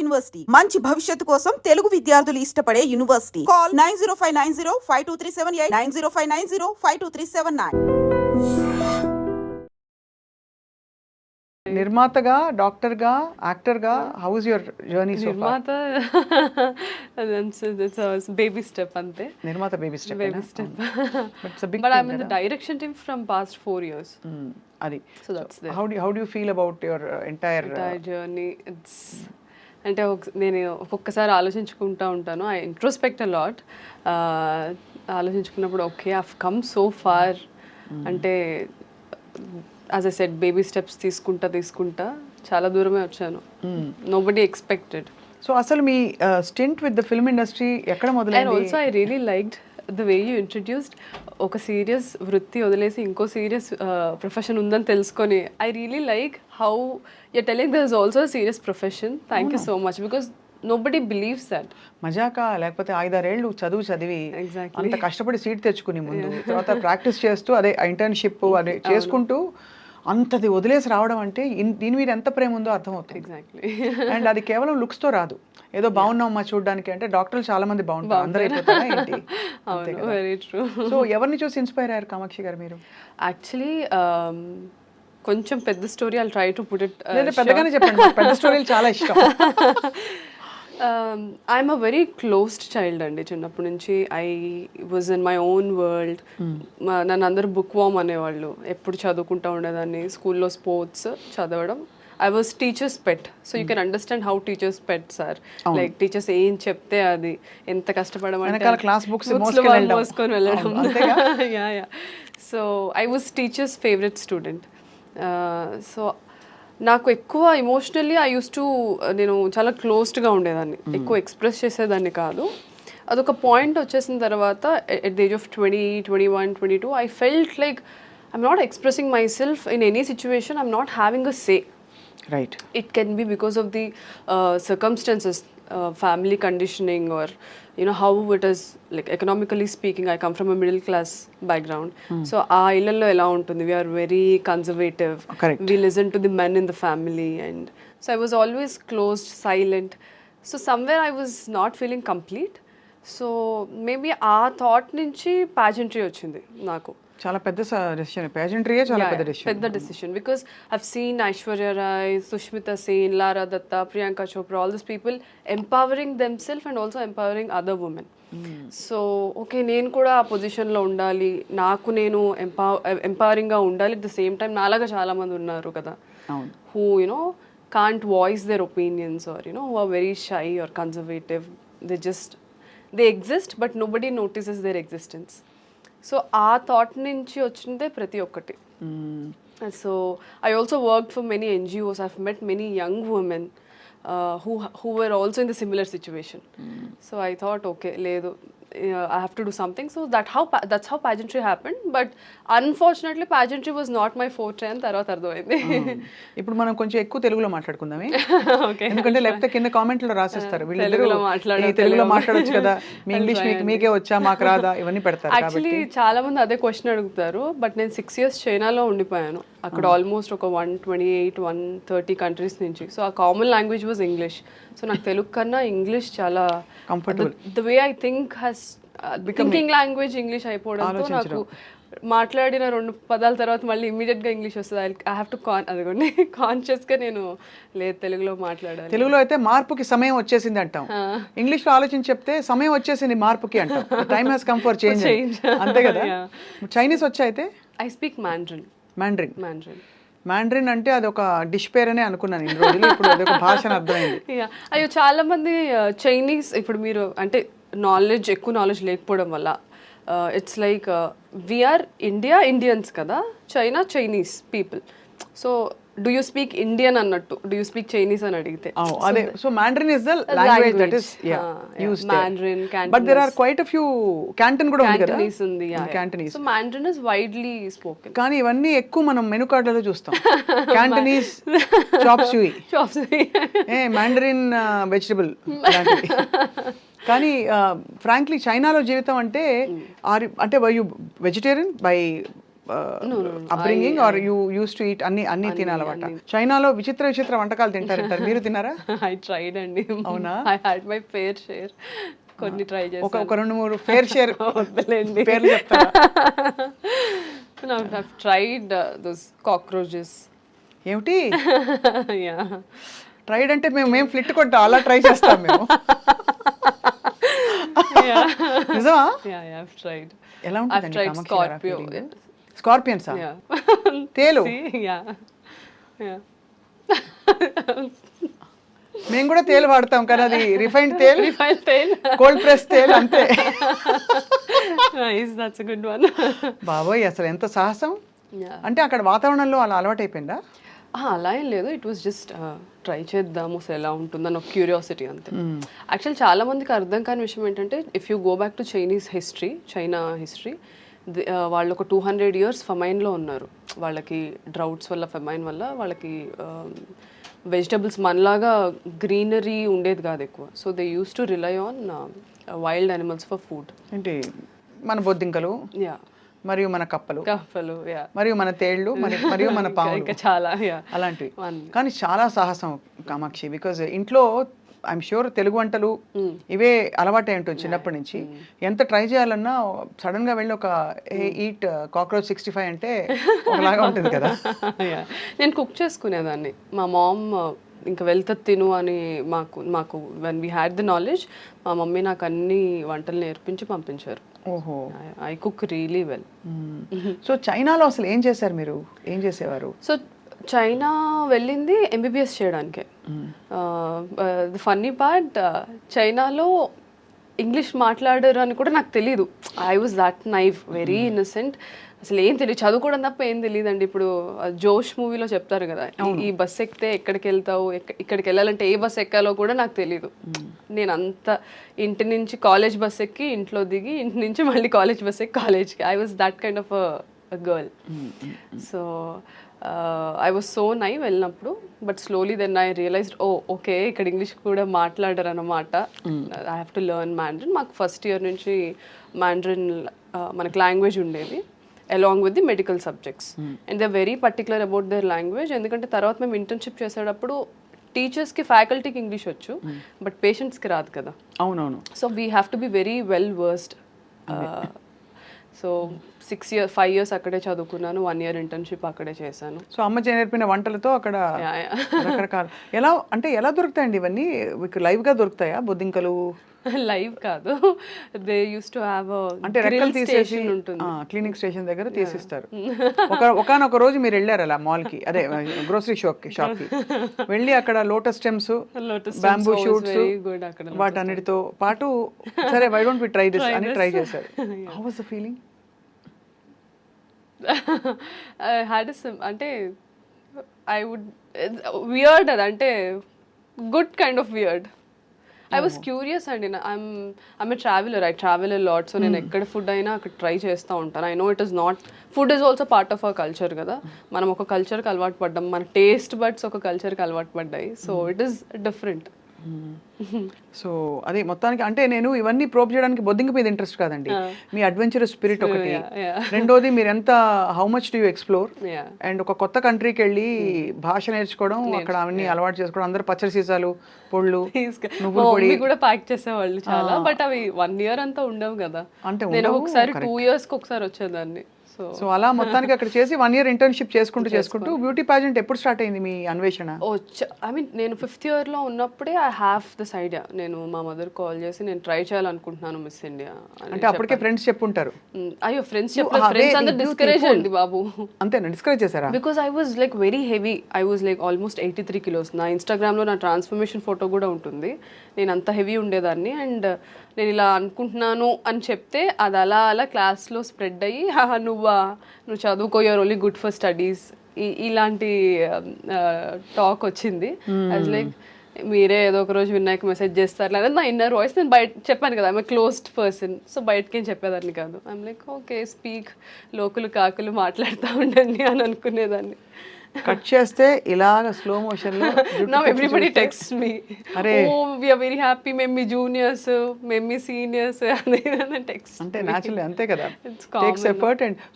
University మంచి భవిష్యత్తు కోసం తెలుగు విద్యార్థులు ఇష్టపడే యూనివర్సిటీ. కాల్ 9059052378 9059052379. నిర్మాతగా, డాక్టర్గా, యాక్టర్గా, how is your journey so far? నిర్మాత baby step అంతే. నిర్మాత baby step. Baby step. But I'm in the direction team from past 4 years. అది. So that's there. How do you feel about your entire journey? It's అంటే నేను ఒక్కొక్కసారి ఆలోచించుకుంటూ ఉంటాను. I introspect a lot. ఆలోచించుకున్నప్పుడు okay I have come so far. అంటే as I said baby steps తీసుకుంటా చాలా దూరమే వచ్చాను. Nobody expected. సో అసలు మీ stint with the film industry ఎక్కడ మొదలైంది? And also I really liked the way you introduced. ఒక సీరియస్ వృత్తి వదిలేసి ఇంకో సీరియస్ ప్రొఫెషన్ ఉందని తెలుసుకొని I really like how your telling there is also serious profession. Thank you so much because nobody believes that. మజాకా లేకపోతే 5-6 ఏళ్ళు చదివి అంత కష్టపడి సీట్ తెచ్చుకుని ముందు తర్వాత ప్రాక్టీస్ చేస్తూ అదే ఇంటర్న్షిప్ అదే చేసుకుంటూ అంతది వదిలేసి రావడం అంటే దీని మీద ఎంత ప్రేమ ఉందో అర్థమవుతుంది. ఎగ్జాక్ట్లీ. అండ్ అది కేవలం లుక్స్తో రాదు. ఏదో బాగున్నామమ్మా చూడడానికి అంటే డాక్టర్లు చాలా మంది బాగుంటారు, అందరూ అయిపోతారా ఏంటి? Very true. సో ఎవరిని చూసి ఇన్స్పైర్ అయ్యారు కామాక్షి గారు మీరు? యాక్చువల్లీ కొంచెం పెద్ద story I'll try to put it. పెద్దగానే చెప్పండి, పెద్ద స్టోరీలు చాలా ఇష్టం. I'm a very closed child అండి. చిన్నప్పటి నుంచి I was in my own world. నన్ను అందరూ బుక్ వామ్ అనేవాళ్ళు. ఎప్పుడు చదువుకుంటూ ఉండేదాన్ని. స్కూల్లో స్పోర్ట్స్ చదవడం. I was teacher's pet. So you can understand how teacher's pets are. Like teachers ఏం చెప్తే అది ఎంత కష్టపడమంటే క్లాస్ బుక్స్ మోసుకొని వెళ్ళడం. So I was teacher's favourite student. సో నాకు ఎక్కువ ఎమోషనల్లీ ఐ యూస్ టు నేను చాలా క్లోజ్డ్గా ఉండేదాన్ని. ఎక్కువ ఎక్స్ప్రెస్ చేసేదాన్ని కాదు. అదొక పాయింట్ వచ్చేసిన తర్వాత at the age of 20, 21, 22 I felt like I'm not expressing my self in any situation. I'm not having a say. Right. It can be because of the circumstances, family conditioning, or you know how it is, like economically speaking. I come from a middle class background. So aa illallo ela untundi, we are very conservative. Correct. We listen to the men in the family, and so I was always closed, silent. So somewhere I was not feeling complete. So maybe aa thought nunchi pageantry ochindi naaku. చాలా పెద్ద decision. పేజెంట్రీయే చాలా పెద్ద decision because I've seen Aishwarya Rai, Sushmita Sen, Lara Dutta, Priyanka Chopra, all this people empowering them self and also empowering other women. So okay నేను కూడా ఆ పొజిషన్లో ఉండాలి, నాకు నేను ఎంపవరింగ్గా ఉండాలి. అట్ ద సేమ్ టైం నాలాగా చాలామంది ఉన్నారు కదా who you know can't voice their opinions or you know who are very shy or conservative. They exist but nobody notices their existence. So ఆ థాట్ నుంచి వచ్చిందే ప్రతి ఒక్కటి. So I also work for many NGOs. I met many young women who were also in the similar situation. So I thought okay ledu I have to do something. So that's how pageantry happened. But unfortunately pageantry was not my forte and tarvata ardhamayindi. ఇప్పుడు మనం కొంచెం ఎక్కువ తెలుగులో మాట్లాడుకుందామే. ఎందుకంటే లేకపోతే కింద కామెంట్లో రాసేస్తారు వీళ్ళిద్దరూ తెలుగులో మాట్లాడొచ్చు కదా, మీ ఇంగ్లీష్ మీకే వచ్చా మాకు రాదా ఇవన్నీ పెడతారు. యాక్చువల్లీ చాలా మంది అదే క్వశ్చన్ అడుగుతారు. బట్ నేను 6 years చైనాలో ఉండిపోయాను. అక్కడ ఆల్మోస్ట్ ఒక 128, 130 కంట్రీస్ నుంచి. సో ఆ కామన్ లాంగ్వేజ్ వాజ్ ఇంగ్లీష్. సో నాకు తెలుగు కన్నా ఇంగ్లీష్ చాలా comfortable. The way I think has thinking language English అయిపోవడంతో నాకు మాట్లాడిన 2 పదాల తర్వాత మళ్ళీ ఇమీడియట్గా ఇంగ్లీష్ వస్తుంది. ఐ హ్యావ్ టు అదిగోండి కాన్షియస్గా నేను లేదు తెలుగులో మాట్లాడాలి. తెలుగులో అయితే మార్పుకి సమయం వచ్చేసింది అంటాం, ఇంగ్లీష్లో ఆలోచించి చెప్తే సమయం వచ్చేసింది మార్పుకి అంటాం. Time has come for change. అంతే కదా. చైనీస్ వచ్చా అయితే? I speak Mandarin. మ్యాండ్రిన్ అంటే అది ఒక డిష్ పేరనే అనుకున్నాను ఇన్ని రోజులు. ఇప్పుడు అది ఒక భాష అని అర్థమైంది. అయ్యో చాలా మంది చైనీస్ ఇప్పుడు మీరు అంటే ఎక్కువ నాలెడ్జ్ లేకపోవడం వల్ల ఇట్స్ లైక్ వీఆర్ ఇండియన్స్ కదా, China Chinese people. So do you speak Indian అన్నట్టు, డూ యూ స్పీక్ చైనీస్ అని అడిగితే అదే. So Mandarin is the language that is used there. Mandarin, Cantonese. But there are quite a few Canton కూడా ఉంది కదా. Cantonese ఉంది. Cantonese. So Mandarin is widely spoken. కానీ ఇవన్నీ ఎక్కువ మనం మెనూ కార్డులలో చూస్తాం. Cantonese chop suey, Mandarin vegetable అలాంటివి. కానీ ఫ్రాంక్లీ చైనాలో జీవితం అంటే అంటే were you vegetarian by upbringing or you used to eat అన్ని తినాలన్నమాట? చైనాలో విచిత్ర వంటకాలు తింటారంటారు, మీరు తినారా? ఐ ట్రైడ్ అండి. అవునా? I had my fair share. కొన్ని ట్రై చేశాను. ఒక 2-3 ఫేర్ షేర్ వద్దులేండి. పేర్లు చెప్తారా? I've tried those cockroaches. ఏమిటి Yeah. ట్రైడ్ అంటే మేము ఫ్లిట్ కొట్టాం, అలా ట్రై చేస్తాం మేము. Yeah. నిజమా? Yeah, I've tried. ఎలా I've ఉంటుందండి tried కామాక్షి గారు ఆ scorpio. feeling? స్కార్పియన్సా? Yeah. తేలు. See? Yeah. Yeah. మేము కూడా తేలు వాడతాం, కానీ అది రిఫైన్డ్ తేల్, Refined tail. కోల్డ్ ప్రెస్ తేల్ అంతే. Nice, that's a good one. బాబోయ్, అసలు ఎంత సాహసం. Yeah. అంటే అక్కడ వాతావరణంలో అలా అలవాటైపోయిందా? అలా ఏం లేదు, ఇట్ వాస్ జస్ట్ ట్రై చేద్దాము అసలు ఎలా ఉంటుందని ఒక క్యూరియాసిటీ అంతే. యాక్చువల్ చాలా మందికి అర్థం కాని విషయం ఏంటంటే, if you go back to China history, వాళ్ళు ఒక 200 years ఫమైన్లో ఉన్నారు. వాళ్ళకి డ్రౌట్స్ వల్ల, ఫమైన్ వల్ల వాళ్ళకి వెజిటబుల్స్ మనలాగా గ్రీనరీ ఉండేది కాదు ఎక్కువ. So they use to rely on wild animals for food. ఏంటి, మన బొద్దింకలు, యా, మరియు మన కప్పలు, యా, మరియు మన తేళ్లు, మరియు మన పాములు, ఇంకా చాలా, యా, అలాంటివి. కానీ చాలా సాహసం కామాక్షి, బికాజ్ ఇంట్లో ఐఎమ్ షూర్ తెలుగు వంటలు ఇవే అలవాటే ఉంటుంది చిన్నప్పటి నుంచి. ఎంత ట్రై చేయాలన్నా సడన్ గా వెళ్ళి ఒక ఈట్ కాక్రోచ్ 65 అంటే ఒకలాగా ఉంటుంది కదా. నేను కుక్ చేసుకునేదాన్ని. మా మామ్ ఇంకా వెళ్తా తిను అని మాకు when we had the knowledge, మా మమ్మీ నాకు అన్ని వంటలు నేర్పించి పంపించారు. ఓహో, I cook really well. So చైనాలో అసలు ఏం చేశారు మీరు, ఏం చేసేవారు? సో చైనా వెళ్ళింది ఎంబీబీఎస్ చేయడానికే. ది ఫన్నీ పార్ట్, చైనాలో ఇంగ్లీష్ మాట్లాడరు అని కూడా నాకు తెలీదు. I was that naive, very innocent. అసలు ఏం తెలియదు, చదువుకోవడం తప్ప ఏం తెలియదండి. ఇప్పుడు జోష్ మూవీలో చెప్తారు కదా, ఈ బస్ ఎక్కితే ఎక్కడికి వెళ్తావు, ఇక్కడికి వెళ్ళాలంటే ఏ బస్ ఎక్కాలో కూడా నాకు తెలీదు. నేను అంత ఇంటి నుంచి కాలేజ్ బస్ ఎక్కి ఇంట్లో దిగి, ఇంటి నుంచి మళ్ళీ కాలేజ్ బస్ ఎక్కి కాలేజ్కి. I was that kind of a girl. So I was so naive వెళ్ళినప్పుడు. But slowly then I realized, okay ఇక్కడ ఇంగ్లీష్ కూడా మాట్లాడరు అన్నమాట. I have to learn Mandarin. మాకు ఫస్ట్ ఇయర్ నుంచి మ్యాండ్రిన్ మనకు లాంగ్వేజ్ ఉండేది, along with the medical subjects. And they're very particular about their language. ఎందుకంటే తర్వాత మేము ఇంటర్న్షిప్ చేసేటప్పుడు టీచర్స్కి, ఫ్యాకల్టీకి ఇంగ్లీష్ వచ్చు, బట్ పేషెంట్స్కి రాదు కదా. అవునవును. So we have to be very well versed. So 5 years అక్కడే చదువుకున్నాను, 1 year ఇంటర్న్షిప్ అక్కడే చేశాను. సో అమ్మ నేర్పిన వంటలతో అక్కడ రకరకాల ఎలా దొరుకుతాయండి ఇవన్నీ? మీకు లైవ్గా దొరుకుతాయా బొద్దింకలు? లైవ్ కాదు, దే యూస్ టు హ్యావ్ అంటే రెక్కలు తీసేసి క్లినిక్ స్టేషన్ దగ్గర తీసిస్తారు. ఒకనొక రోజు మీరు వెళ్ళారు అలా మాల్కి, అదే గ్రోసరీ షాప్కి వెళ్ళి అక్కడ లోటస్ స్టెమ్స్, బ్యాంబూ షూట్స్, వాటన్నిటితో పాటు సరే why don't we try this అని ట్రై చేశారు. How was the feeling? అంటే ఐ వుడ్ వియర్డ్, అదంటే good kind of weird. I was curious అండి. I'm a traveller, I travel a lot. So నేను ఎక్కడ ఫుడ్ అయినా అక్కడ ట్రై చేస్తూ ఉంటాను. I know it is not, food is also part of our culture కదా. మనం ఒక కల్చర్కి అలవాటు పడ్డాం, మన టేస్ట్ బడ్స్ ఒక కల్చర్కి అలవాటు పడ్డాయి. So it is different. So అదే మొత్తానికి అంటే నేను ఇవన్నీ ప్రోబ్ చేయడానికి బొద్దింక మీద ఇంట్రెస్ట్ కాదండి, మీ అడ్వెంచరస్ స్పిరిట్ ఒకటి. రెండోది మీరు ఎంత how much do you explore, and ఒక కొత్త కంట్రీకి వెళ్ళి భాష నేర్చుకోవడం, అక్కడ అవన్నీ అలవాటు చేసుకోవడం. అందరూ పచ్చడి సీసాలు, పొళ్ళు, నువ్వుల పొడి కూడా ప్యాక్ చేసేవాళ్ళు చాలా. బట్ అవి 1 year అంతా ఉండవు కదా. అంటే నేను ఒకసారి 2 years ఒకసారి వచ్చేదాన్ని. సో అలా మొత్తానికి అక్కడ చేసి 1 year ఇంటర్న్షిప్ చేసుకుంటూ బ్యూటీ పాజెంట్ ఎప్పుడు స్టార్ట్ అయింది మీ అన్వేషణ? ఐ మీన్ నేను 5th year లో ఉన్నప్పుడే ఐ హ్యావ్ దిస్ ఐడియా. నేను మా మదర్ కాల్ చేసి నేను ట్రై చేయాలనుకుంటున్నాను మిస్ ఇండియా అంటే అప్పటికే ఫ్రెండ్స్ చెప్పుంటారు. అయ్యో ఫ్రెండ్స్ చెప్పలేదు, ఫ్రెండ్స్ అందరూ డిస్కరేజ్ అండి బాబు. అంతేనా, డిస్కరేజ్ చేశారా? Because I was like very heavy. I was like almost 83 kilos. నా ఇన్స్టాగ్రామ్లో నా ట్రాన్స్ఫర్మేషన్ ఫోటో కూడా ఉంటుంది. నేను అంత హెవీ ఉండేదాన్ని. అండ్ నేను ఇలా అనుకుంటున్నాను అని చెప్తే అది అలా అలా క్లాస్లో స్ప్రెడ్ అయ్యి, నువ్వు చదువుకో, you're only good for studies, ఇలాంటి టాక్ వచ్చింది. అది లైక్ మీరే ఏదో ఒక రోజు వినాయక్ మెసేజ్ చేస్తారు లేదా నా ఇన్నర్ వాయిస్. నేను బయట చెప్పాను కదా, ఐఎమ్ క్లోజ్డ్ పర్సన్. సో బయటకేం చెప్పేదాన్ని కాదు. ఐఎమ్ లైక్ ఓకే, స్పీక్, లోకులు కాకులు మాట్లాడుతూ ఉండండి అని అనుకునేదాన్ని. కట్ చేస్తే ఇలాగ స్లో మోషన్ లో now everybody text me, oh we are very happy, మేము మీ జూనియర్స్, మేము మీ సీనియర్స్ అని టెక్స్ట్. అంటే న్యాచురల్లీ అంతే కదా, టేక్స్ ఎఫర్ట్. అండ్